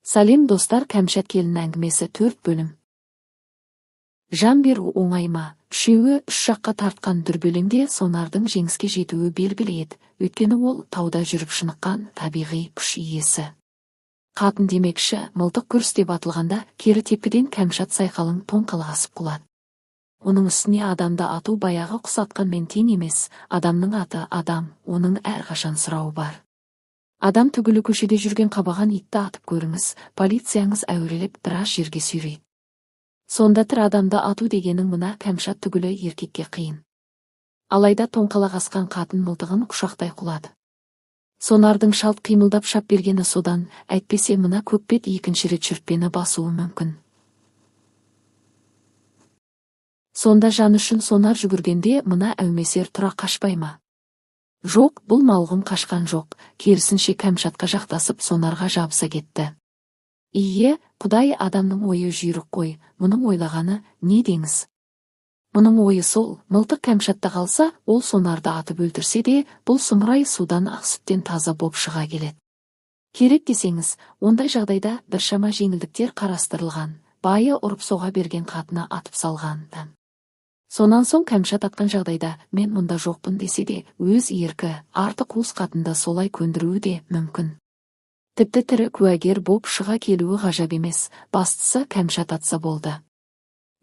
Салем достар, Кәмшат келін әңгімесі 4 бөлім. Жан беру оңай ма? Үшеуі үш жаққа тартқан дүрбелеңде сонардың жеңіске жетуі белгілі еді, өйткені ол тауда жүріп шыныққан табиғи күш иесі. Қатын демекші, мылтық күрс деп атылғанда кері тепкіден Кәмшат сайқалың тоңқалғасып құлады. Оның үстіне адамды ату баяғы құс атқанмен тең емес, адамның аты адам, оның әрқашан сұрауы бар. Адам түгілі көшеде жүрген қабаған итті атып көріңіз, полицияңыз әурелеп біраз жерге сүйрейді. Сонда тірі адамды ату дегенің мына Кәмшат түгілі еркекке қиын. Алайда тоңқалақ асқан қатын мылтығын құшақтай құлады. Сонардың шалт қимылдап шап бергені содан, әйтпесе мына көкбет екінші рет шүртпені басуы мүмкін. Сонда жан үшін сонар жүгіргенде мына әумесер тұра қашпай ма? Жоқ, бұл малғұн қашқан жоқ, керісінше Кәмшатқа жақтасып сонарға жабыса кетті. Ие, Құдай, адамның ойы жүйрік қой, мұның ойлағаны не деңіз? Мұның ойы сол, мылтық Кәмшатта қалса, ол сонарды атып өлтірсе де, бұл сұмырай судан ақ сүттен таза боп шыға келеді. Керек десеңіз, ондай жағдайда біршама жеңілдіктер қарастырылған, байы ұрып соға берген қатыны атып салған. Сонан соң Кәмшат атқан жағдайда мен мұнда жоқпын десе де, өз еркі, артық уыс қатынды солай көндіруі де мүмкін. Тіпті тірі куәгер боп шыға келуі ғажап емес, бастысы Кәмшат атса болды.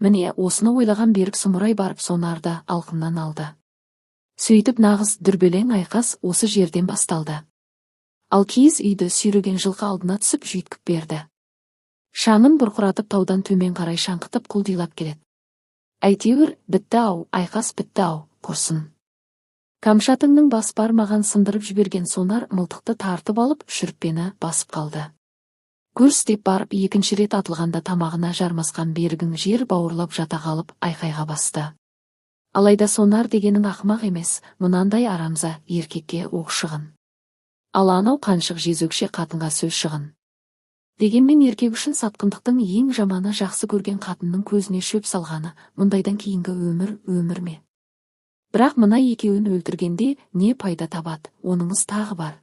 Міне, осыны ойлаған берік сұмырай барып сонарды алқымнан алды. Сөйтіп нағыз дүрбелең айқас осы жерден басталды. Ал киіз үйді сүйреген жылқы алдына түсіп жүйткіп берді. Шаңын бұрқыратып таудан төмен қарай шаңқытып құлдилап келеді. Әйтеуір, бітті-ау, айқас бітті-ау, құрсын. Кәмшатыңның бас бармаған сындырып жіберген сонар мылтықты тартып алып, шүріппені басып қалды. Гүрс деп барып екінші рет атылғанда тамағына жармасқан берігін жер бауырлап жата қалып айқайға басты. Алайда сонар дегенің ақымақ емес, мұнандай арамза еркекке оқ шығын. Ал анау қаншық жезөкше қатынға сөз шығын. Дегенмен еркек үшін сатқындықтың ең жаманы жақсы көрген қатынның көзіне шөп салғаны, мұндайдан кейінгі өмір ме? Бірақ мына екеуін өлтіргенде не пайда табады, оныңыз тағы бар.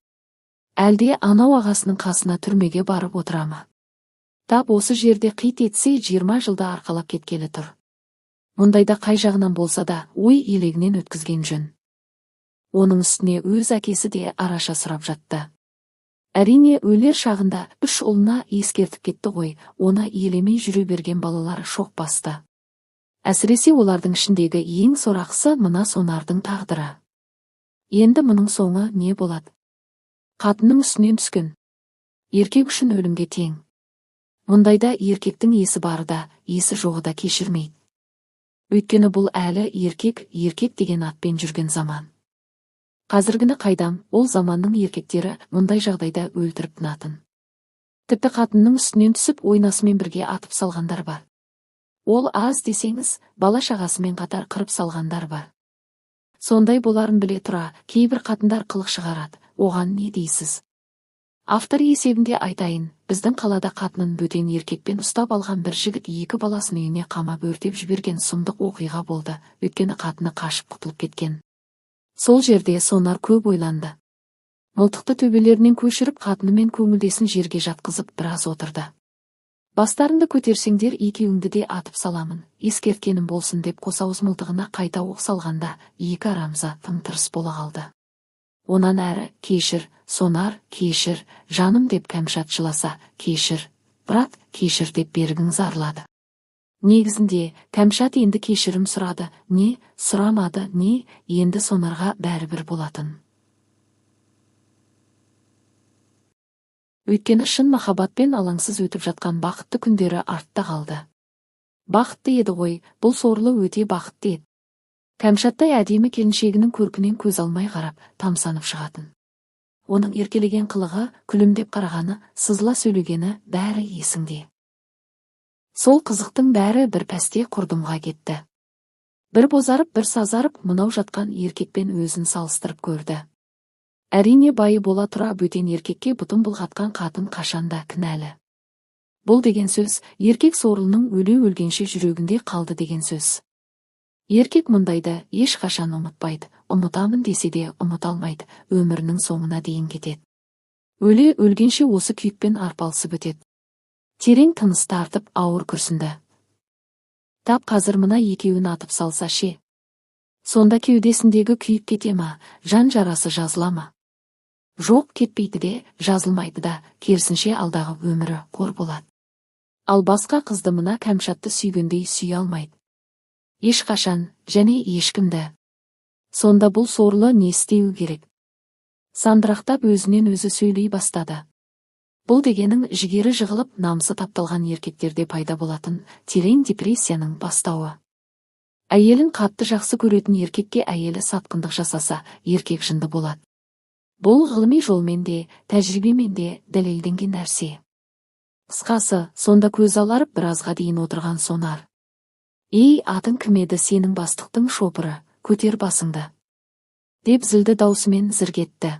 Әлде анау ағасының қасына түрмеге барып отырама? Тап осы жерде қит етсе 20 жылда арқалап кеткелі тұр. Мұндайда қай жағынан болса да ой елегінен өткізген жөн. Оның үстіне өз әкесі де араша сұрап жатты. Әрине, өлер шағында 3 ұлына ескертіп кетті ғой, оны елемей жүре берген балалары шоқ басты. Әсіресе олардың ішіндегі ең сорақысы мына сонардың тағдыры. Енді мұның соңы не болады? Қатынның үстінен түскен. Еркек үшін өлімге тең. Мұндайда еркектің есі бары да, есі жоғы да кешірмейді. Өйткені бұл әлі еркек деген атпен жүрген заман. Қазіргіні қайдам, ол заманның еркектері мұндай жағдайда өлтіріп тынатын. Тіпті қатынның үстінен түсіп ойнасымен бірге атып салғандар бар. Ол аз десеңіз, бала шағасымен қатар қырып салғандар бар. Сондай боларын біле тұра, кейбір қатындар қылық шығарады, оған не дейсіз? Автор есебінде айтайын, біздің қалада қатынын бөтен еркекпен ұстап алған бір жігіт 2 баласын үйіне қамап өртеп жіберген сұмдық оқиға болды, өйткені қатыны қашып құтылып кеткен. Сол жерде сонар көп ойланды. Мылтықты төбелерінен көшіріп қатынымен көңілдесін жерге жатқызып біраз отырды. Бастарыңды көтерсеңдер екеуіңді де атып саламын, ескерткенім болсын деп қосауыз мылтығына қайта оқ салғанда 2 арамза тым-тырыс бола қалды. Онан әрі, кешір, сонар, кешір, жаным деп Кәмшат жыласа, кешір, брат, кешір деп берігін зарлады. Негізінде, Кәмшат енді кешірім сұрады, не, сұрамады, не, енді сонарға бәрібір болатын. Өйткені шын махаббатпен алаңсыз өтіп жатқан бақытты күндері артта қалды. Бақытты еді ғой, бұл сорлы өте бақытты еді. Кәмшаттай әдемі келіншегінің көркінен көз алмай қарап, тамсанып шығатын. Оның еркелеген қылығы, күлімдеп қарағаны, сызыла сөйлегені бәрі есіңде. Сол қызықтың бәрі бір пәсте құрдымға кетті. Бір бозарып, бір сазарып, мұнау жатқан еркекпен өзін салыстырып көрді. Әрине, байы бола тұра бөтен еркекке бұтын бұлғатқан қатын қашанда кінәлі. Бұл деген сөз, еркек сорлының өлгенше жүрегінде қалды деген сөз. Еркек мұндайды ешқашан ұмытпайды, ұмытамын десе де ұмыта алмайды, өмірінің соңына дейін кетеді. Өлгенше осы күйікпен арпалысып өтеді. Терең тыныс тартып ауыр күрсінді. Тап қазір мына екеуін атып салса ше. Сонда кеудесіндегі күйік кете ма, жан жарасы жазыла ма? Жоқ, кетпейді де, жазылмайды да, керісінше алдағы өмірі қор болады. Ал басқа қызды мына Кәмшатты сүйгендей сүйе алмайды. Ешқашан, және ешкімді. Сонда бұл сорлы не істеу керек? Сандырақтап өзінен өзі сөйлей бастады. Бұл дегенің жігері жығылып, намысы тапталған еркектерде пайда болатын терең депрессияның бастауы. Әйелін қатты жақсы көретін еркекке әйелі сатқындық жасаса, еркек жынды болады. Бұл ғылыми жолмен де, тәжірибемен де дәлелденген нәрсе. Қысқасы, сонда көз аларып біразға дейін отырған Сонар. Ей, атың кім еді сенің бастықтың шопыры, көтер басыңды. Деп зілді даусымен зіргетті.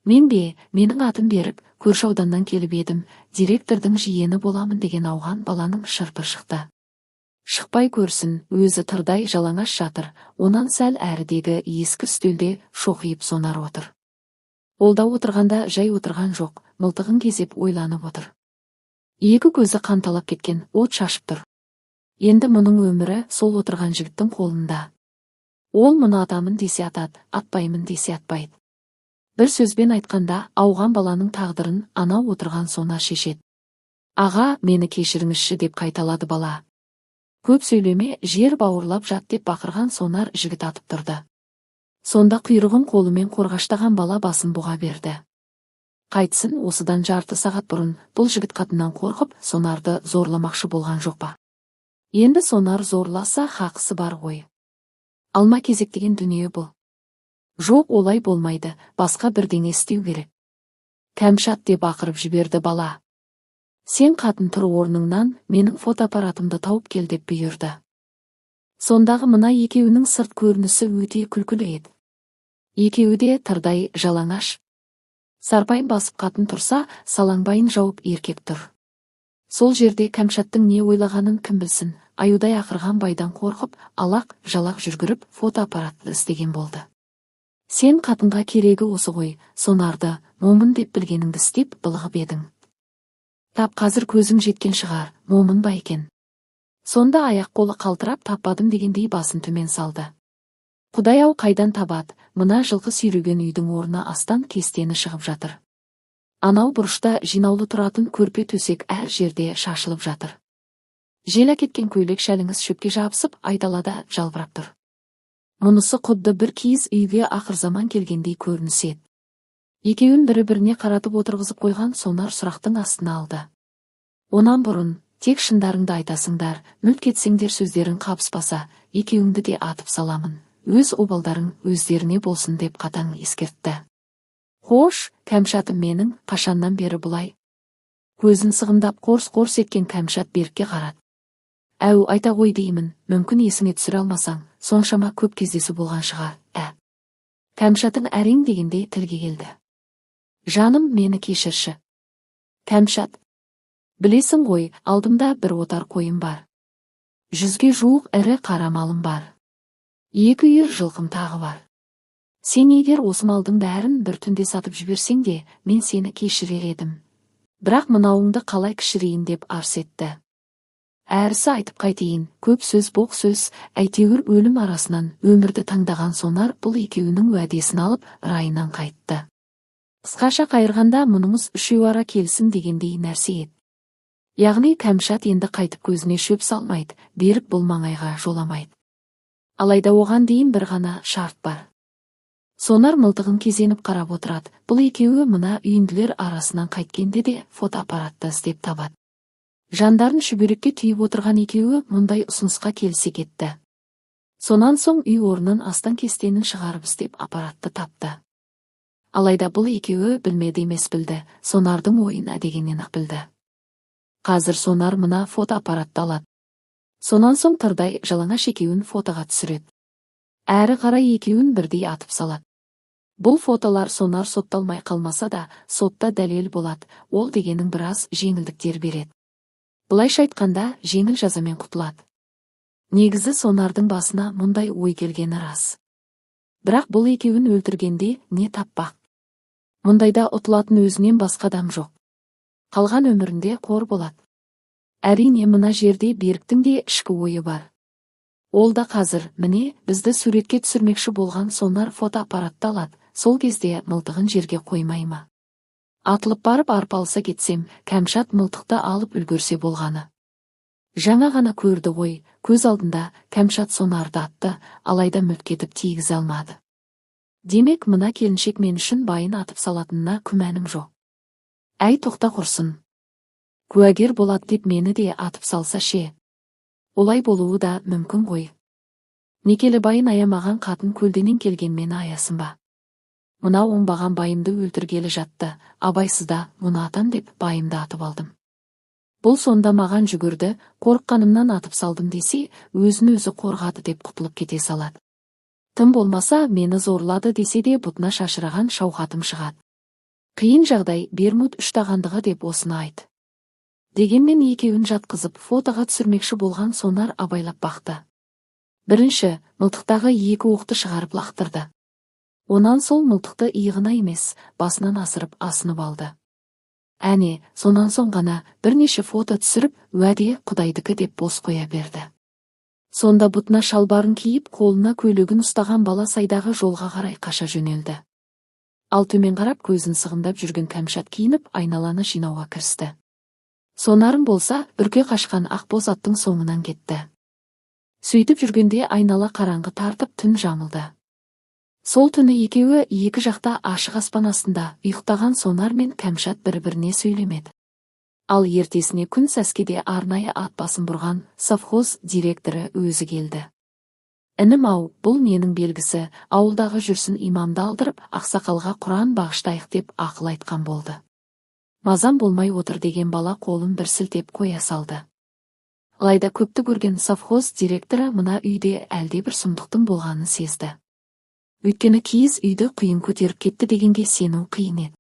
Мен бе, менің атым беріп, көрші ауданнан келіп едім, директордың жиені боламын деген ауған баланың шырпы шықты. Шықпай көрсін, өзі тырдай жалаңаш жатыр, онан сәл әрідегі ескі үстелде шоқиып Сонар отыр. Олда отырғанда жай отырған жоқ, мылтығын кезеп ойланып отыр. Екі көзі қанталап кеткен, от шашып тұр. Енді мұның өмірі сол отырған жігіттің қолында. Ол мұны атамын десе атады, атпаймын десе атпайды. Бір сөзбен айтқанда, ауған баланың тағдырын анау отырған Сонар шешеді. Аға, мені кешіріңізші деп қайталады бала. Көп сөйлеме, жер бауырлап жат деп бақырған Сонар жігіт атып тұрды. Сонда құйрығын қолымен қорғаштаған бала басын бұға берді. Қайтсын, осыдан жарты сағат бұрын бұл жігіт қатыннан қорқып, Сонарды зорламақшы болған жоқ па? Енді Сонар зорласа хақысы бар ғой. Алма кезек деген дүние бұл. Жоқ, олай болмайды, басқа бірдеңе істеу керек. Кәмшат деп ақырып жіберді бала. Сен қатын тұр орныңнан, менің фотоаппаратымды тауып кел деп бұйырды. Сондағы мына екеуінің сырт көрінісі өте күлкілі еді. Екеуі де тырдай жалаңаш. Сарпайын басып қатын тұрса, салаңбайын жауып еркек тұр. Сол жерде Кәмшаттың не ойлағанын кім білсін, аюдай ақырған байдан қорқып, алақ-жалақ жүргіріп фотоаппаратты істеген болды. Сен қатынға керегі осы ғой, Сонарды, момын деп білгеніңді істеп былығып едің. Тап қазір көзің жеткен шығар, момын ба екен. Сонда аяқ-қолы қалтырап таппадым дегендей басын төмен салды. Құдай-ау қайдан табады, мына жылқы сүйреген үйдің орнына астан кестені шығып жатыр. Анау бұрышта жинаулы тұратын көрпе төсек әр жерде шашылып жатыр. Жел әкеткен көйлек шәліңіз шөпке жабысып, айдалада жалбырап тұр. Мұнысы құдды бір киіз үйге ақыр заман келгендей көрініс еді. Екеуін бірі-біріне қаратып отырғызып қойған Сонар сұрақтың астына алды. Онан бұрын, тек шындарыңды айтасыңдар, мүлт кетсеңдер сөздерің қабыспаса, екеуіңді де атып саламын. Өз обалдарың өздеріне болсын деп қатаң ескертті. Хош, Кәмшатым менің, қашаннан бері бұлай? Көзін сығымдап қорс-қорс еткен Кәмшат Берікке қарады. Әу, айта ғой деймін, мүмкін есіңе түсіре алмасаң, соншама көп кездесу болған шығар, Кәмшатың әрең дегендей тілге келді. Жаным, мені кешірші. Кәмшат, білесің ғой, алдымда бір отар қойым бар. 100-ге жуық ірі қара малым бар. 2 үйір жылқым тағы бар. Сен егер осы малдың бәрін бір түнде сатып жіберсең де, мен сені кешірер едім. Бірақ мынауыңды қалай кішірейін деп арс етті. Әрісі айтып қайтейін, көп сөз боқ сөз, әйтеуір өлім арасынан өмірді таңдаған Сонар бұл екеуінің уәдесін алып, райынан қайтты. Қысқаша қайырғанда мұныңыз үшеу ара келсін дегендей нәрсе еді. Яғни Кәмшат енді қайтып көзіне шөп салмайды, берік бұл маңайға жоламайды. Алайда оған дейін бір ғана шарт бар. Сонар мылтығын кезеніп қарап отырады, бұл екеуі мына үйінділер арасынан қайткенде де фотоаппаратты іздеп табады. Жандарын шүберекке түйіп отырған екеуі мұндай ұсынысқа келісе кетті. Сонан соң үй орнын астан кестенін шығарып іздеп аппаратты тапты. Алайда бұл екеуі білмеді емес білді, Сонардың ойына дегеннен-ақ білді. Қазір Сонар мына фотоаппаратты алады. Сонан соң тырдай жалаңаш екеуін фотоға түсіреді. Әрі қарай екеуін бірдей атып салады. Бұл фотолар Сонар сотталмай қалмаса да, сотта дәлел болады, ол дегенің біраз жеңілдіктер береді. Бұлайша айтқанда, жеңіл жазамен құтылады. Негізі Сонардың басына мұндай ой келгені рас. Бірақ бұл екеуін өлтіргенде не таппақ? Мұндайда ұтылатын өзінен басқа адам жоқ. Қалған өмірінде қор болады. Әрине мына жерде Беріктің де ішкі ойы бар. Ол да қазір, міне, бізді суретке түсірмекші болған сонар фотоаппаратты алады, сол кезде мылтығын жерге қоймай ма? Атылып барып арпалыса кетсем, Кәмшат мылтықты алып үлгерсе болғаны. Жаңа ғана көрді ғой, көз алдында Кәмшат сонарды атты, алайда мүлт кетіп тигізе алмады. Демек, мына келіншек мен үшін байын атып салатынына күмәнім жоқ. Әй, тоқта құрсын. Куәгер болады деп мені де атып салса ше. Олай болуы да мүмкін ғой. Некелі байын аямаған қатын көлденен келген мені аясын ба? Мына оңбаған байымды өлтіргелі жатты, абайсызда мұны атам деп байымды атып алдым. Бұл сонда маған жүгірді, қорыққанымнан атып салдым десе, өзін өзі қорғады деп құтылып кете салады. Тым болмаса, мені зорлады десе де бұтына шашыраған шауқатым шығады. Қиын жағдай, Бермуд үштағандығы деп осыны айт. Дегенмен екеуін жатқызып фотоға түсірмекші болған сонар абайлап бақты. Бірінші, мылтықтағы екі оқты шығарып лақтырды. Онан сол мылтықты иығына емес, басынан асырып асынып алды. Әне, сонан соң ғана бірнеше фото түсіріп, уәде Құдайдікі деп бос қоя берді. Сонда бұтына шалбарын киіп, қолына көйлегін ұстаған бала сайдағы жолға қарай қаша жөнелді. Ал төмен қарап көзін сығымдап жүрген Кәмшат киініп, айналаны жинауға кірісті. Сонарың болса, үрке қашқан ақбоз аттың соңынан кетті. Сөйтіп жүргенде айнала қараңғы тартып түн жамылды. Сол түні екеуі екі жақта ашық аспан астында ұйықтаған Сонар мен Кәмшат бір-біріне сөйлемеді. Ал ертесіне күн сәскеде арнайы ат басын бұрған совхоз директоры өзі келді. Інім-ау, бұл ненің белгісі, ауылдағы жүрсін имамды алдырып, ақсақалға Құран бағыштайық деп ақыл айтқан болды. Мазам болмай отыр деген бала қолын бір сілтеп қоя салды. Алайда көпті көрген совхоз директоры мына үйде әлде бір сұмдықтың болғанын сезді. Өйткені киіз үйді құйын көтеріп кетті дегенге сену қиын еді.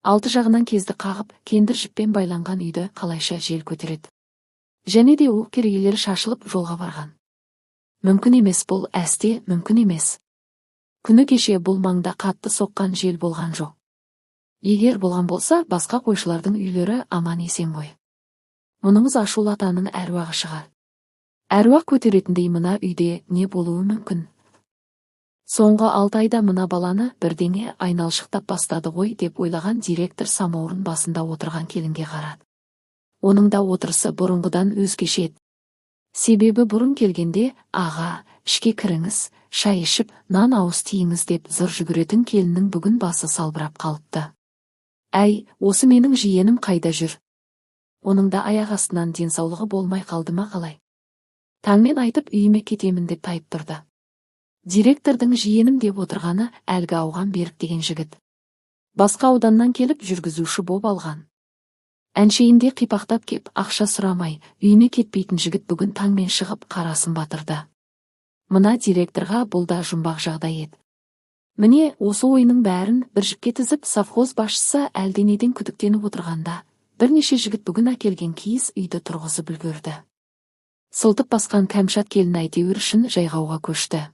Алты жағынан кезді қағып, кендір жіппен байланған үйді қалайша жел көтереді. Және де ол керегелері шашылып жолға барған. Мүмкін емес, бұл әсте мүмкін емес. Күні кеше бұл маңда қатты соққан жел болған жоқ. Егер болған болса, басқа қойшылардың үйлері аман есен ғой. Мұныңыз ашулы атаның әруағы шығар. Әруақ көтеретіндей мына үйде не болуы мүмкін? Соңғы 6 айда мына баланы бірдеңе айналшықтап бастады ғой деп ойлаған директор самаурын басында отырған келінге қарады. Оның да отырысы бұрынғыдан өзгеше еді. Себебі бұрын келгенде, аға, ішке кіріңіз, шай ішіп, нан ауыз тиіңіз деп зыр жүгіретін келіннің бүгін басы салбырап қалыпты. Әй, осы менің жиенім қайда жүр? Оның да аяқ астынан денсаулығы болмай қалды ма қалай? Таңмен айтып үйіме кетемін деп тайып тұрды. Директордың жиенім деп отырғаны әлгі ауған Берік деген жігіт. Басқа ауданнан келіп жүргізуші боп алған. Әншейінде қипақтап кеп ақша сұрамай, үйіне кетпейтін жігіт бүгін таңмен шығып қарасын батырды. Мына директорға бұл да жұмбақ жағдай еді. Міне, осы ойының бәрін бір жіпке тізіп, совхоз басшысы әлденеден күдіктеніп отырғанда, бірнеше жігіт бүгін әкелген киіз үйді тұрғызып үлгерді. Сылтып басқан Кәмшат келін әйтеуір ішін жайғауға көшті.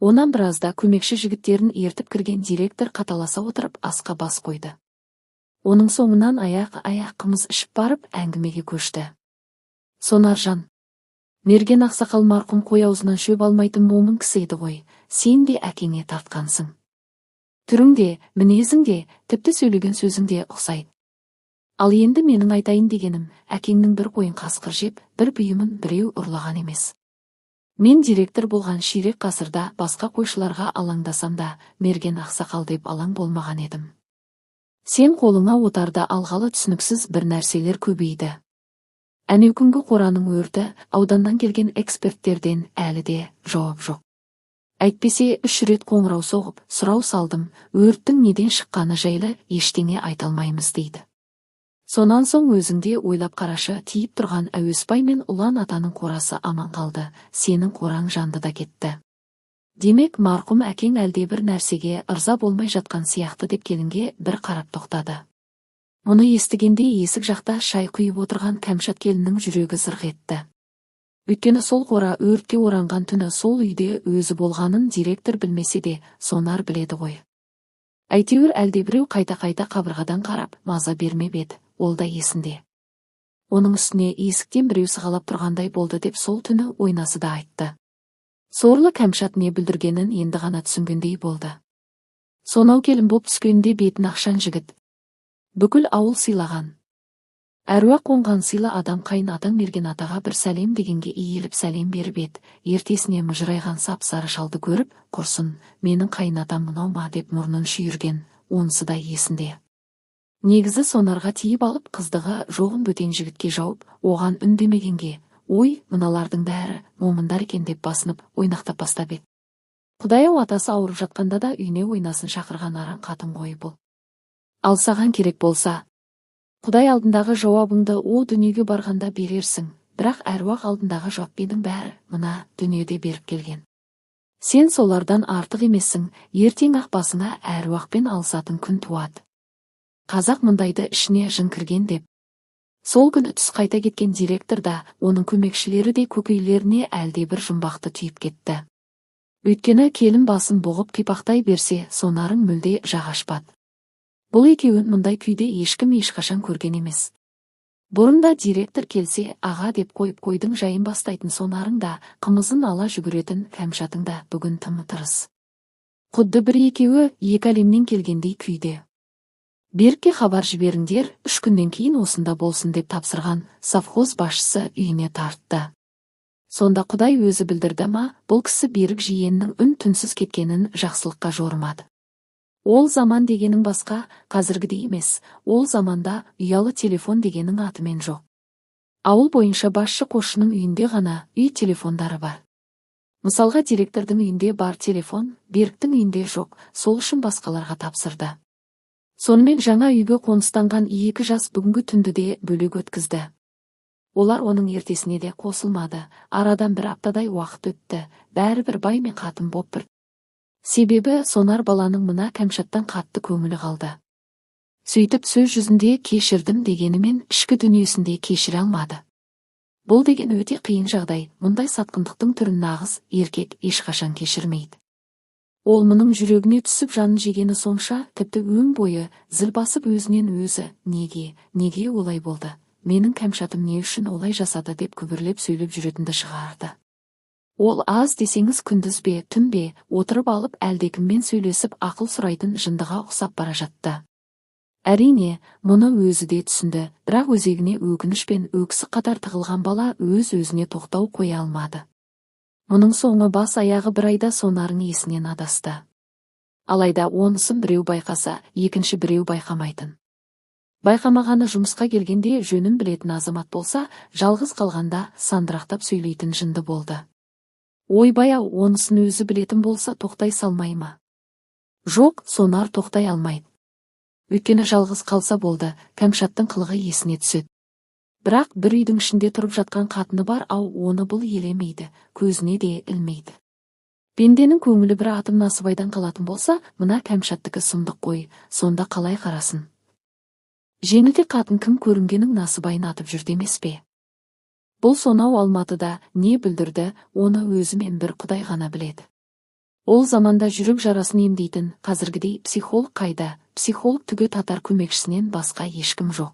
Онан біразда көмекші жігіттерін ертіп кірген директор қаталаса отырып асқа бас қойды. Оның соңынан аяқ қымыз ішіп барып әңгімеге көшті. Сонаржан, мерген ақсақал марқұм қой аузынан шөп алмайтын момын кісі еді ғой, сен де әкеңе тартқансың. Түрің де, мінезің де, тіпті сөйлеген сөзің де ұқсайды. Ал енді менің айтайын дегенім, әкеңнің бір қойын қасқыр жеп, бір бұйымын біреу ұрлаған емес. Мен директор болған ширек ғасырда басқа қойшыларға алаңдасам да, мерген ақсақал деп алаң болмаған едім. Сен қолыңа отарда алғалы түсініксіз бір нәрселер көбейді. Әнеукүнгі қораның өрті ауданнан келген эксперттерден әлі де жауап жоқ. Әйтпесе 3 рет қоңырау соғып, сұрау салдым, өрттің неден шыққаны жайлы ештеңе айта алмаймыз дейді. Сонан соң өзіңде ойлап қарашы, тиіп тұрған Әуесбай мен Ұлан атаның қорасы аман қалды, сенің қораң жанды да кетті. Демек, марқұм әкең әлде бір нәрсеге ырза болмай жатқан сияқты деп келінге бір қарап тоқтады. Мұны естігенде есік жақта шай құйып отырған Кәмшат келіннің жүрегі зырқ етті. Өйткені сол қора өртке оранған түні сол үйде өзі болғанын директор білмесе де, Сонар біледі ғой. Әйтеуір әлдебіреу қайта-қайта қабырғадан қарап, маза бермеп еді. ол да есінде. Оның үстіне есіктен біреу сығалап тұрғандай болды деп сол түні ойнасы да айтты. Сорлы Кәмшат не бүлдіргенін енді ғана түсінгендей болды. Сонау келін боп түскенде бетін ақшан жігіт. Бүкіл ауыл сыйлаған. Әруақ қонған сыйлы адам қайын атаң мерген атаға бір сәлем дегенге иіліп сәлем беріп ет. Ертесіне мұжырайған сап-сары шалды көріп, құрсын, менің қайын атам мынау ма деп мұрнын шүйірген, онысы да есінде. Негізі сонарға тиіп алып қыздығы жоғын бөтен жігітке жауып, оған үндемегенге, ой, мыналардың бәрі момындар екен деп басынып, ойнақтап бастап еді. Құдай-ау, атасы ауырып жатқанда да үйіне ойнасын шақырған араң қатын ғой бұл. Ал саған керек болса, Құдай алдындағы жауабыңды о дүниеге барғанда берерсің, бірақ әруақ алдындағы жауаппенің бәрі мына дүниеде беріп келген. Сен солардан артық емессің, ертең ақ басыңа әруақпен алысатын күн туады. Қазақ мұндайды ішіне жын кірген деп. Сол күні түс қайта кеткен директор да, оның көмекшілері де көкейлеріне әлде бір жұмбақты түйіп кетті. Өйткені келін басын бұғып қипақтай берсе, сонарын мүлде жағашпады. Бұл екеуін мұндай күйде ешкім ешқашан көрген емес. Бұрында директор келсе, аға деп қойып қойдың жайын бастайтын сонарың да, қымызын ала жүгіретін Кәмшатың да бүгін тым тырыс. Құдды бір екеуі екі әлемнен келгендей күйде. Берікке хабар жіберіңдер, 3 күннен кейін осында болсын деп тапсырған совхоз басшысы үйіне тартты. Сонда Құдай өзі білдірді ма, бұл кісі Берік жиеннің үн-түнсіз кеткенін жақсылыққа жорымады. Ол заман дегенің басқа, қазіргідей емес, ол заманда ұялы телефон дегенің атымен жоқ. Ауыл бойынша басшы қосшының үйінде ғана үй телефондары бар. Мысалға директордың үйінде бар телефон, Беріктің үйінде жоқ, сол үшін басқаларға тапсырды. Сонымен жаңа үйге қоныстанған 2 жас бүгінгі түнді де бөлек өткізді. Олар оның ертесіне де қосылмады, арадан бір аптадай уақыт өтті, бәрібір бай мен қатын боп бір. Себебі сонар баланың мына Кәмшаттан қатты көңілі қалды. Сөйтіп сөз жүзінде кешірдім дегенімен ішкі дүниесінде кешіре алмады. Бұл деген өте қиын жағдай, мұндай сатқындықтың түрін нағыз еркек ешқашан кешірмейді. Ол мұның жүрегіне түсіп жанын жегені сонша, тіпті өн бойы зіл басып өзінен өзі, неге олай болды? Менің Кәмшатым не үшін олай жасады деп күбірлеп сөйлеп жүретінді шығарды. Ол аз десеңіз күндіз бе, түн бе, отырып алып әлдекіммен сөйлесіп ақыл сұрайтын жындыға ұқсап бара жатты. Әрине, мұны өзі де түсінді, бірақ өзегіне өкініш пен өксік қатар тығылған бала өз-өзіне тоқтау қоя алмады. Мұның соңы бас аяғы бір айда сонарың есінен адасты. Алайда онысын біреу байқаса, екінші біреу байқамайтын. Байқамағаны жұмысқа келгенде жөнін білетін азамат болса, жалғыз қалғанда сандырақтап сөйлейтін жынды болды. Ойбай-ау, онысын өзі білетін болса тоқтай салмай ма? Жоқ, сонар тоқтай алмайды. Өйткені жалғыз қалса болды, Кәмшаттың қылығы есіне түседі. Бірақ бір үйдің ішінде тұрып жатқан қатыны бар, оны бұл елемейді, көзіне де ілмейді. Пенденің көңілі бір атым Насыбайдан қалатын болса, мына Кәмшаттікі сұмдық қой, сонда қалай қарасын? Жеңілде қатын кім көрінгенің Насыбайын атып жүрді емес пе? Бұл сонау Алматыда не бүлдірді, оны өзімен бір Құдай ғана біледі. Ол заманда жүрек жарасын емдейтін, қазіргідей психолог қайда, психолог түгі татар көмекшісінен басқа ешкім жоқ.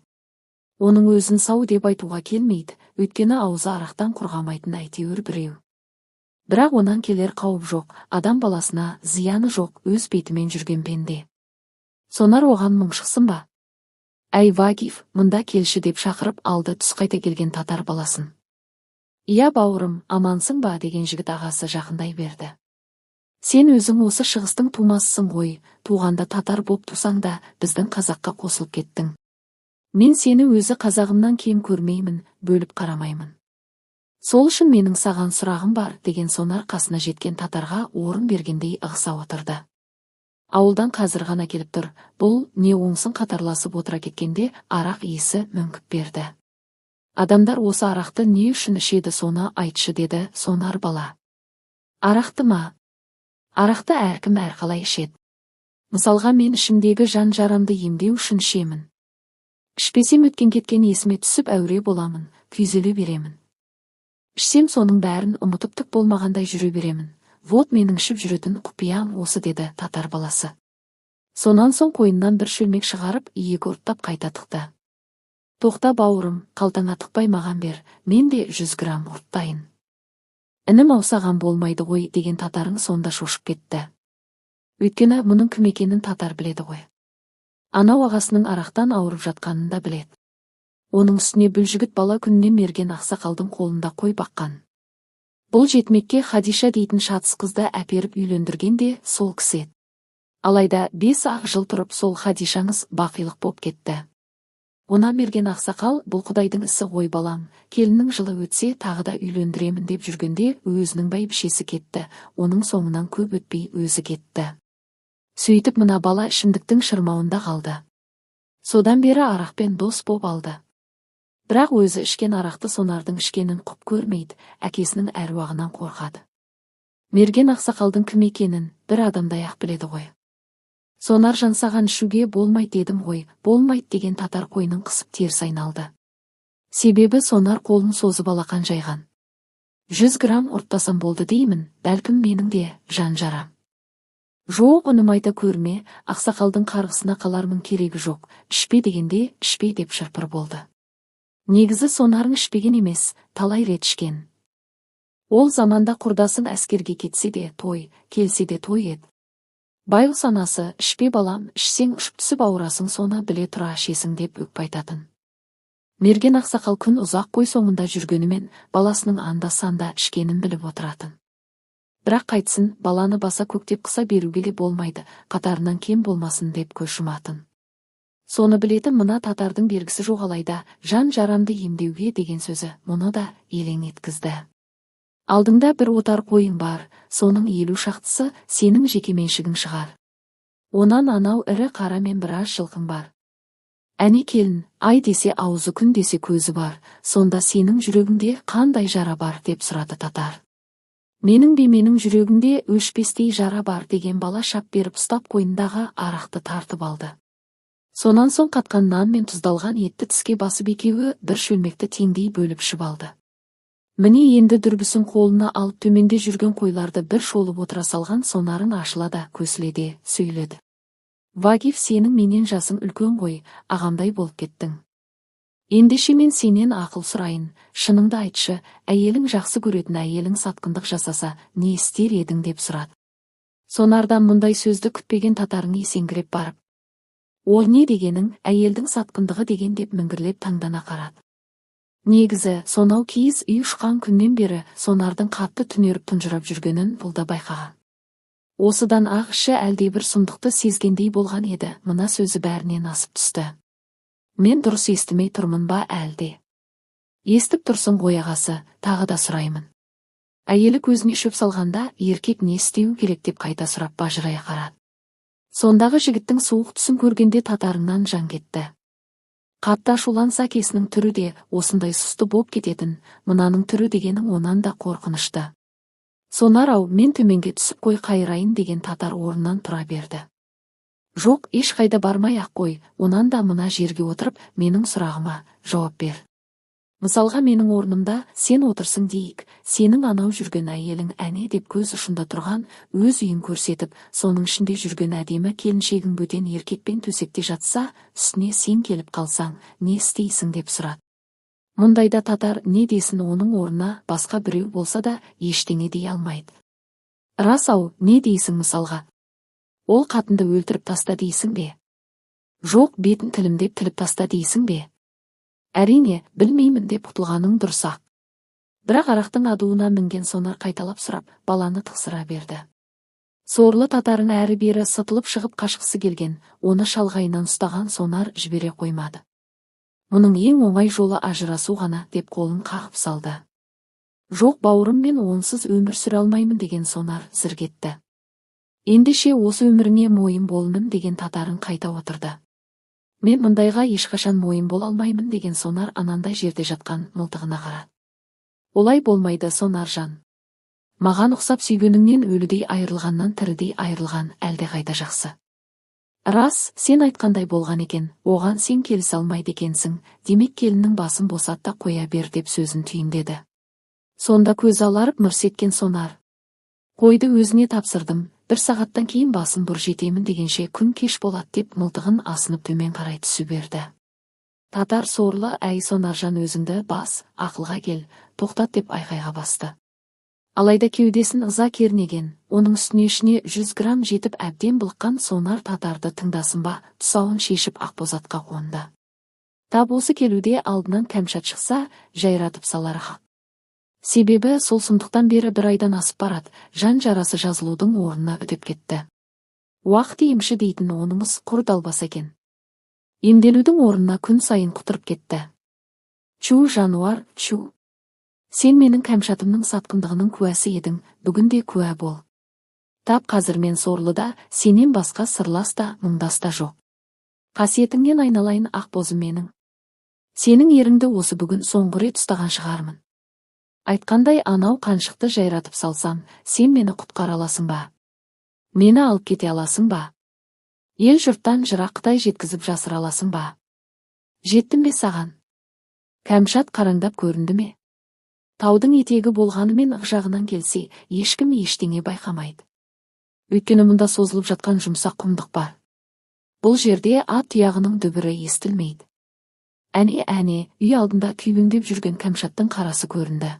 Оның өзін сау деп айтуға келмейді, өйткені аузы арақтан құрғамайтын әйтеуір біреу. Бірақ онан келер қауіп жоқ, адам баласына зияны жоқ, өз бетімен жүрген пенде. Сонар оған мұң шықсын ба? Әй Вагиф, мұнда келші деп шақырып алды түс қайта келген татар баласын. Иә бауырым, амансың ба деген жігіт ағасы жақындай берді. Сен өзің осы шығыстың тумасысың ғой, туғанда татар боп тусаң да біздің қазаққа қосылып кеттің. Мен сені өзі қазағымнан кем көрмеймін, бөліп қарамаймын. Сол үшін менің саған сұрағым бар деген сонар қасына жеткен татарға орын бергендей ығыса отырды. Ауылдан қазір ғана келіп тұр, бұл не оңсын қатарласып отыра кеткенде арақ иісі мүңкіп берді. Адамдар осы арақты не үшін ішеді соны айтшы деді сонар бала. Арақты ма? Арақты әркім әрқалай ішеді. Мысалға мен ішімдегі жан жарамды емдеу үшін ішемін. Ішпесем өткен кеткен есіме түсіп әуре боламын, күйзеле беремін. Ішсем соның бәрін ұмытып түк болмағандай жүре беремін. Вот менің ішіп жүретін құпиям осы деді татар баласы. Сонан соң қойнынан бір шөлмек шығарып, иегі ұрттап қайта тықты. Тоқта бауырым, қалтаңа тықпай маған бер, мен де 100 грамм ұрттайын. Інім аусаған болмайды ғой деген татарың сонда шошып кетті. Өйткені мұның кім екенін татар біледі ғой. Анау ағасының арақтан ауырып жатқанын да біледі. Оның үстіне бүлжігіт бала күнінен мерген ақсақалдың қолында қой баққан. Бұл жетмекке Хадиша дейтін шатыс қызды әперіп үйлендірген де сол кісі еді. Алайда 5 жыл тұрып сол Хадишаңыз бақилық боп кетті. Ona мерген ақсақал, бұл құдайдың ісі ғой балам, келіннің жылы өтсе тағы да үйлендіремін деп жүргенде өзінің бәйбішесі кетті, оның соңынан көп өтпей өзі кетті. Сөйтіп мына бала ішімдіктің шырмауында қалды. Содан бері арақпен дос боп алды. Бірақ өзі ішкен арақты сонардың ішкенін құп көрмейді, әкесінің әруағынан қорқады. Мерген ақсақалдың кім екенін бір адамдай-ақ біледі ғой. Сонар жансаған ішуге болмайды дедім ғой, болмайды деген татар қойның қысып теріс айналды. Себебі сонар қолын созып алақан жайған. 100 грамм ұрттасам болды деймін, бәлкім менің де жан жарам. Жоқ, үнім айта көрме, ақсақалдың қарғысына қалармын, керегі жоқ, ішпе дегенде ішпе деп шырпыр болды. Негізі сонарың ішпеген емес, талай рет ішкен. Ол заманда құрдасың әскерге кетсе де той, келсе де той еді. Байғұс анасы, ішпе балам, ішсең ұшып түсіп ауырасың, соны біле тұра ішесің деп өкпе айтатын. Мерген ақсақал күн ұзақ қой соңында жүргенімен баласының анда-санда ішкенін біліп отыратын. Бірақ қайтсын, баланы баса көктеп қыса беруге де болмайды, қатарынан кем болмасын деп көз жұматын. Соны білетін мына татардың бергісі жоқ, алайда жан жарамды емдеуге деген сөзі мұны да елең еткізді. Алдыңда бір отар қойың бар, соның 50 шақтысы сенің жекеменшігің шығар. Онан анау ірі қара мен біраз жылқың бар. Әне келін, ай десе аузы, күн десе көзі бар, сонда сенің жүрегіңде қандай жара бар деп сұрады татар. Менің жүрегімде өшпестей жара бар деген бала шап беріп ұстап қойнындағы арақты тартып алды. Сонан соң қатқан нан мен тұздалған етті тіске басып екеуі бір шөлмекті теңдей бөліп ішіп алды. Міне енді дүрбісін қолына алып төменде жүрген қойларды бір шолып отыра салған сонарың ашыла да көсіле де сөйледі. Вагиф, сенің менен жасың үлкен ғой, ағамдай болып кеттің. Ендеше мен сенен ақыл сұрайын, шыныңды айтшы, әйелің жақсы көретін әйелің сатқындық жасаса, не істер едің деп сұрады. Сонардан мұндай сөзді күтпеген татарың есеңгіреп барып, ол не дегенің, әйелдің сатқындығы деген деп міңгірлеп таңдана қарады. Негізі, сонау киіз үй ұшқан күннен бері сонардың қатты түнеріп тұнжырап жүргенін бұл да байқаған. Осыдан ақ іші әлде бір сұмдықты сезгендей болған еді, мына сөзі бәрінен асып түсті. Мен дұрыс естімей тұрмын ба әлде? Естіп тұрсың ғой ағасы, тағы да сұраймын. Әйелі көзіне шөп салғанда еркек не істеу керек деп қайта сұрап бажырая қарады. Сондағы жігіттің суық түсін көргенде татарыңнан жан кетті. Қатты ашуланса әкесінің түрі де осындай сұсты боп кететін, мынаның түрі дегенің онан да қорқынышты. Сонар-ау, мен төменге түсіп қой қайырайын деген татар орнынан тұра берді. Жоқ, ешқайда бармай-ақ қой, онан да мына жерге отырып менің сұрағыма жауап бер. Мысалға менің орнымда сен отырсың дейік, сенің анау жүрген әйелің әне деп көз ұшында тұрған өз үйін көрсетіп, соның ішінде жүрген әдемі келіншегің бөтен еркекпен төсекте жатса, үстіне сен келіп қалсаң, не істейсің деп сұрады. Мұндайда татар не десін, оның орнына басқа біреу болса да ештеңе дей алмайды. Рас-ау, не дейсің мысалға? Ол қатынды өлтіріп таста дейсің бе? Жоқ, бетін тілімдеп тіліп таста дейсің бе? Әрине, білмеймін деп құтылғаның дұрыс-ақ. Бірақ арақтың адуына мінген сонар қайталап сұрап, баланы тықсыра берді. Сорлы татарын әрі-бері сытылып шығып қашқысы келген, оны шалғайынан ұстаған сонар жібере қоймады. Мұның ең оңай жолы ажырасу ғана деп қолын қағып салды. Жоқ бауырым, мен онсыз өмір сүре алмаймын деген сонар зір кетті. Ендеше осы өміріңе мойын болыным деген татарын қайта отырды. Мен мұндайға ешқашан мойын бол алмаймын деген сонар анандай жерде жатқан мылтығына қарады. Олай болмайды сонар жан. Маған ұқсап сүйгеніңнен өлідей айырылғаннан тірідей айырылған әлде қайда жақсы. Рас, сен айтқандай болған екен, оған сен келісе алмайды екенсің, демек келіннің басын босат та қоя бер деп сөзін түйіндеді. Сонда көз аларып мырс еткен сонар. Қойды өзіне тапсырдым, 1 сағаттан кейін басын бұр, жетемін дегенше күн кеш болады деп мылтығын асынып төмен қарай түсіп берді. Татар сорлы: «Әй Сонаржан, өзіңді бас, ақылға кел, тоқтат» деп айқайға басты. Алайда кеудесін ыза кернеген, оның үстіне ішіне 100 грамм жетіп әбден былыққан Сонар татарды тыңдасын ба, тұсауын шешіп Ақбозатқа қонды. Тап осы келуде алдынан Кәмшат шықса, жайратып салары хақ. Себебі сол сұмдықтан бері 1 айдан асып барады, жан жарасы жазылудың орнына үдеп кетті. Уақыт емші дейтін онымыз құр далбаса екен. Емделудің орнына күн сайын құтырып кетті. Чу жануар, чу. Сен менің Кәмшатымның сатқындығының куәсі едің, бүгін де куә бол. Тап қазір мен сорлыда, сенен басқа сырлас та, мұңдас та жоқ. Қасиетіңнен айналайын Ақбозым менің. Сенің еріңді осы бүгін соңғы рет ұстаған шығармын. Айтқандай анау қаншықты жайратып салсам, сен мені құтқара аласың ба? Мені алып кете аласың ба? Ел жұрттан жырақтай жеткізіп жасыра аласың ба? Жеттім бе саған? Кәмшат қараңдап көрінді ме? Таудың етегі болғанымен ық жағынан келсе, ешкім ештеңе байқамайды. Өйткені мұнда созылып жатқан жұмсақ құмдық бар. Бұл жерде ат тұяғының дүбірі естілмейді. Әне, үй алдында күйбеңдеп жүрген Кәмшаттың қарасы көрінді.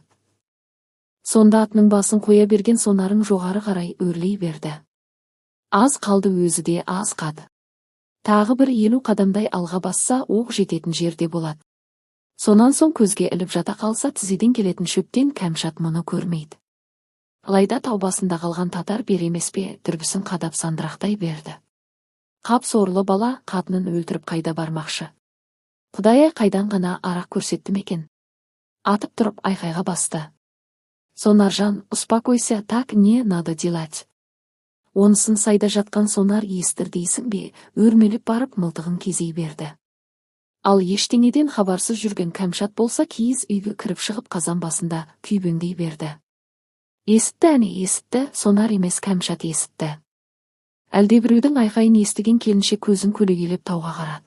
Сонда атының басын қоя берген Сонарың жоғары қарай өрлей берді. Аз қалды, өзі де аз қады. Тағы бір 50 қадамдай алға басса, оқ жететін жерде болады. Сонан соң көзге іліп жата қалса, тізеден келетін шөптен Кәмшат мұны көрмейді. Алайда тау басында қалған татар беремес пе, дүрбісін қадап сандырақтай берді. Қап сорлы бала, қатынын өлтіріп қайда бармақшы? Құдай қайдан ғана арақ көрсетті мекен? Атып тұрып айқайға басты. Сонаржан, успокойся, так не надо делать. Онысын сайда жатқан Сонар естір дейсің бе, өрмеліп барып мылтығын кезей берді. Ал ештеңеден хабарсыз жүрген Кәмшат болса, киіз үйге кіріп шығып қазан басында күйбеңдей берді. Есітті, әне есітті, Сонар емес Кәмшат есітті. Әлде біреудің айқайын естіген келіншек көзін көлегейлеп тауға қарады.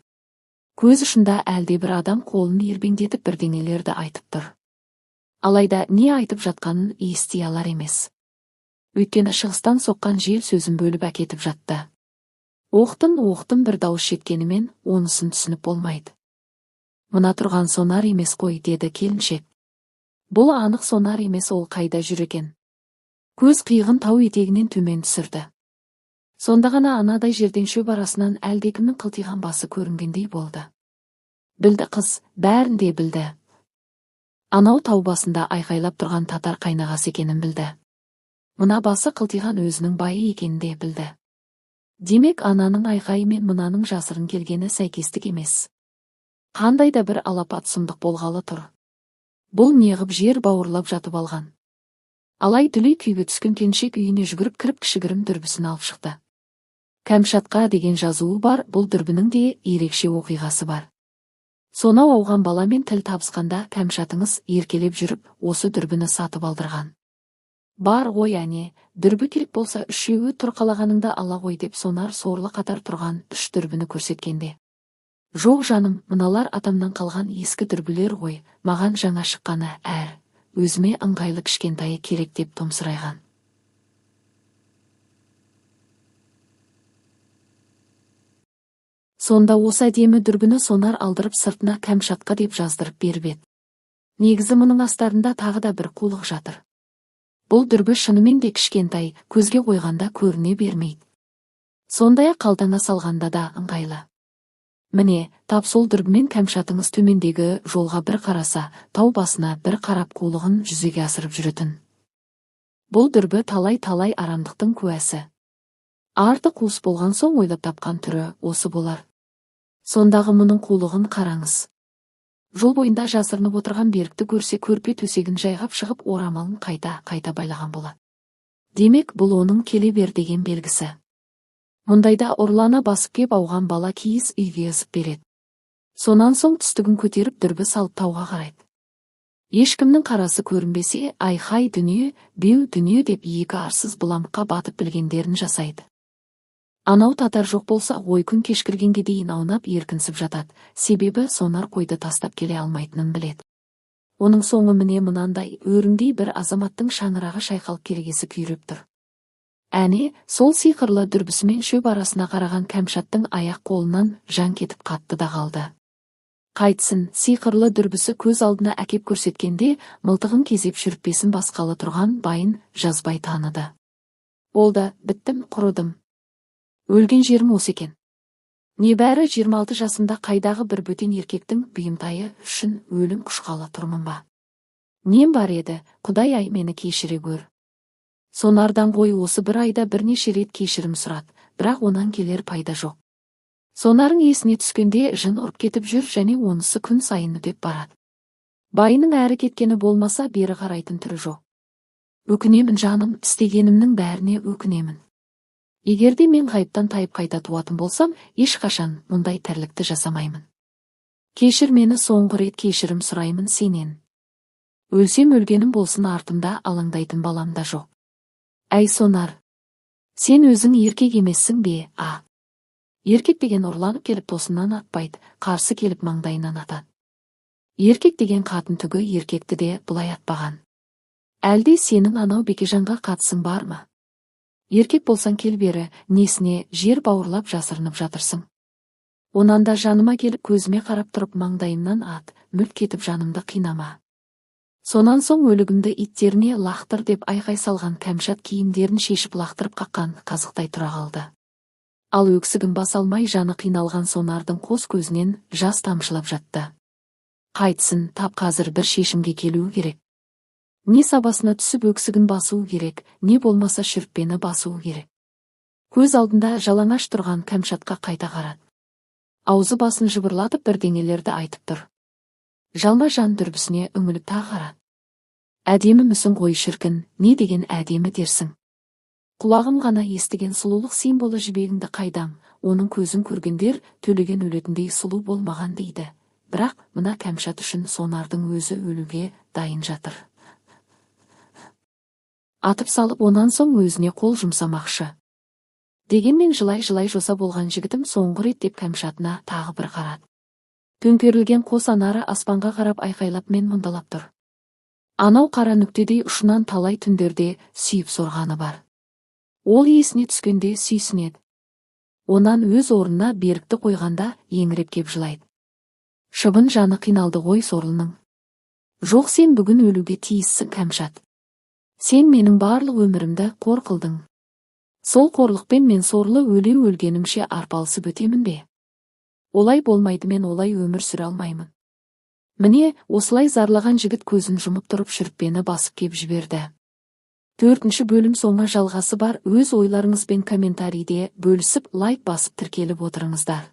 Көз ұшында әлде бір адам қолын ербеңдетіп бірдеңелерді айтып тұр. Алайда не айтып жатқанын ести алар емес. Өйткені шығыстан соққан жел сөзін бөліп әкетіп жатты. Оқтын бір дауыс жеткенімен онысын түсініп болмайды. Мына тұрған Сонар емес қой, деді келіншек. Бұл анық Сонар емес, ол қайда жүр екен? Көз қиығын тау етегінен төмен түсірді. Сонда ғана анадай жерден шөп арасынан әлдекімнің қылтиған басы көрінгендей болды. Білді қыз, бәрін де білді. Анау тау басында айқайлап тұрған татар қайнағасы екенін білді. Мына басы қылтиған өзінің байы екенін де білді. Демек ананың айқайы мен мынаның жасырын келгені сәйкестік емес. Қандай да бір алапат сұмдық болғалы тұр. Бұл неғып жер бауырлап жатып алған. Алай дүлей күйге түскен келіншек үйіне жүгіріп кіріп кішігірім дүрбісін алып шықты. Кәмшатқа деген жазуы бар, бұл дүрбінің де ерекше оқиғасы бар. Сонау ауған баламен тіл табысқанда Кәмшатыңыз еркелеп жүріп, осы дүрбіні сатып алдырған. Бар ғой, әне, дүрбі керек болса үшеуі тұрқалағаныңда ала ғой деп Сонар сорлы қатар тұрған 3 дүрбіні көрсеткенде. Жоқ жаным, мыналар атамнан қалған ескі дүрбілер ғой, маған жаңа шыққаны әр, өзіме ыңғайлы кішкентайы керек деп томсырайған. Сонда осы әдемі дүрбіні Сонар алдырып сыртына Кәмшатқа деп жаздырып беріп еді. Негізі мұның астарында тағы да бір қулық жатыр. Бұл дүрбі шынымен де кішкентай, көзге қойғанда көріне бермейді. Сондай-ақ қалтаңа салғанда да ыңғайлы. Міне, тап сол дүрбімен Кәмшатыңыз төмендегі жолға бір қараса, тау басына бір қарап қулығын жүзеге асырып жүретін. Бұл дүрбі талай-талай арамдықтың куәсі. Арты қуыс болған соң ойлап тапқан түрі осы болар. Сондағы мұның қулығын қараңыз. Жол бойында жасырынып отырған берікті көрсе, көрпе төсегін жайғап шығып орамалын қайта байлаған болады. Демек, бұл оның келе бер деген белгісі. Мұндайда ұрлана басып кеп ауған бала киіз үйге ызып береді. Сонан соң түстігін көтеріп дүрбі салып тауға қарайды. Ешкімнің қарасы көрінбесе, айхай дүние, беу дүние деп екі арсыз бұламыққа батып білгендерін жасайды. Анау татар жоқ болса, ой күн кешкіргенге дейін аунап еркінсіп жатады, себебі Сонар қойды тастап келе алмайтынын біледі. Оның соңы міне мынандай, өріндей бір азаматтың шаңырағы шайқалып керегесі күйреп тұр. Әне, сол сиқырлы дүрбісімен шөп арасына қараған Кәмшаттың аяқ қолынан жан кетіп қатты да қалды. Қайтсын, сиқырлы дүрбісі көз алдына әкеп көрсеткенде, мылтығын кезеп шүріппесін басқалы тұрған байын жазбай таныды. Болды, біттім, құрыдым. Өлген жерім осы екен. Небәрі 26 жасымда қайдағы бір бөтен еркектің бұйымтайы үшін өлім құшқалы тұрмын ба? Нем бар еді, Құдай-ай, мені кешіре гөр. Сонардан ғой осы бір айда бірнеше рет кешірім сұрат, бірақ онан келер пайда жоқ. Сонарың есіне түскенде жын ұрып кетіп жүр және онысы күн сайын үдеп барады. Байының әрі кеткені болмаса бері қарайтын түрі жоқ. Өкінемін жаным, істегенімнің бәріне өкінемін. Егерде мен ғайыптан тайып қайта туатын болсам, ешқашан мұндай тірлікті жасамаймын. Кешір мені, соңғы рет кешірім сұраймын сенен. Өлсем өлгенім болсын, артымда алаңдайтын балам да жоқ. Әй Сонар, сен өзің еркек емессің бе, а? Еркек деген ұрланып келіп тосынан атпайды, қарсы келіп маңдайынан атады. Еркек деген қатын түгі еркекті де бұлай атпаған. Әлде сенің анау Бекежанға қатысың бар ма? Еркек болсаң кел бері, несіне жер бауырлап жасырынып жатырсың? Онан да жаныма келіп көзіме қарап тұрып маңдайымнан ат, мүлт кетіп жанымды қинама. Сонан соң өлігімді иттеріне лақтыр деп айқай салған Кәмшат киімдерін шешіп лақтырып қаққан қазықтай тұра қалды. Ал өксігін баса алмай жаны қиналған Сонардың қос көзінен жас тамшылап жатты. Қайтсын, тап қазір бір шешімге келуі керек. Не сабасына түсіп өксігін басуы керек, не болмаса шүріппені басуы керек. Көз алдында жалаңаш тұрған Кәмшатқа қайта қарады. Аузы басын жыбырлатып бірдеңелерді айтып тұр. Жалма жан дүрбісіне үңіліп тағы қарады. Әдемі мүсің ғой шіркін, не деген әдемі дерсің. Құлағым ғана естіген сұлулық символы жібегіңді қайдам, оның көзін көргендер төлеген өлетіндей сұлу болмаған дейді. Бірақ мына Кәмшат үшін Сонардың өзі өлуге дайын жатыр. Атып салып онан соң өзіне қол жұмсамақшы. Дегенмен жылай-жылай жоса болған жігітім соңғы рет деп Кәмшатына тағы бір қарады. Төңкерілген қос анары аспанға қарап айқайлап мен мұндалап тұр. Анау қара нүктедей ұшынан талай түндерде сүйіп сорғаны бар. Ол есіне түскенде сүйсінеді. Онан өз орнына берікті қойғанда еңіреп кеп жылайды. Шыбын жаны қиналды ғой сорлының. Жоқ, сен бүгін өлуге тиіссің Кәмшат. Сен менің барлық өмірімді қор қылдың. Сол қорлықпен мен сорлы өлгенімше арпалысып өтемін бе? Олай болмайды, мен олай өмір сүре алмаймын. Міне, осылай зарлаған жігіт көзін жұмып тұрып шүріппені басып кеп жіберді. 4-ші бөлім соңы жалғасы бар. Өз ойларыңызбен комментарийде бөлісіп лайк басып тіркеліп отырыңыздар.